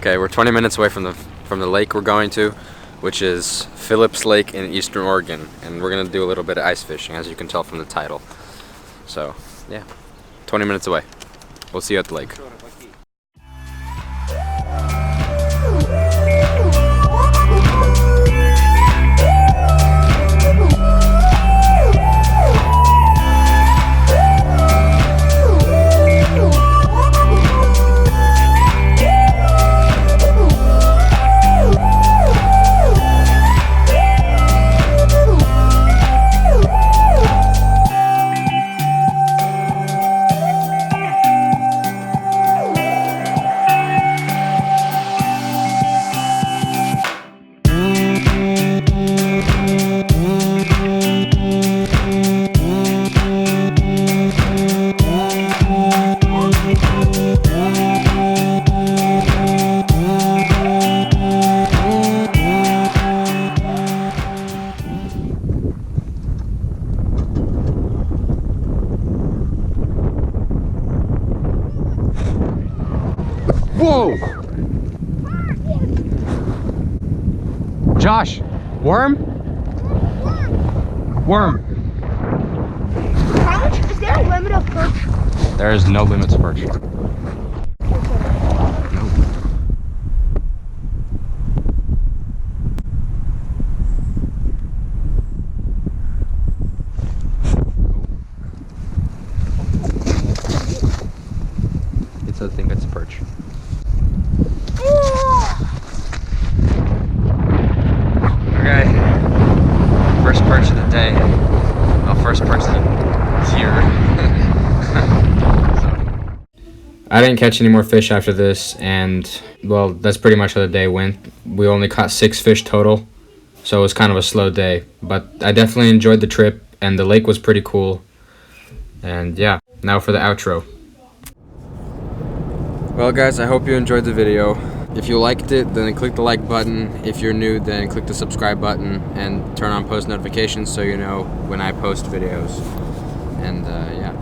Okay, we're 20 minutes away from the lake we're going to, which is Phillips Lake in Eastern Oregon, and we're gonna do a little bit of ice fishing, as you can tell from the title. So, yeah, 20 minutes away. We'll see you at the lake. Whoa! Josh, worm? Worm. How much is there a limit of perch? There is no limit to perch. I think it's a perch. Okay, first perch of the day. Well, first perch of the year. So. I didn't catch any more fish after this, and well, that's pretty much how the day went. We only caught 6 fish total, so it was kind of a slow day. But I definitely enjoyed the trip, and the lake was pretty cool. And yeah, now for the outro. Well guys, I hope you enjoyed the video. If you liked it, then click the like button. If you're new, then click the subscribe button and turn on post notifications so you know when I post videos. And yeah.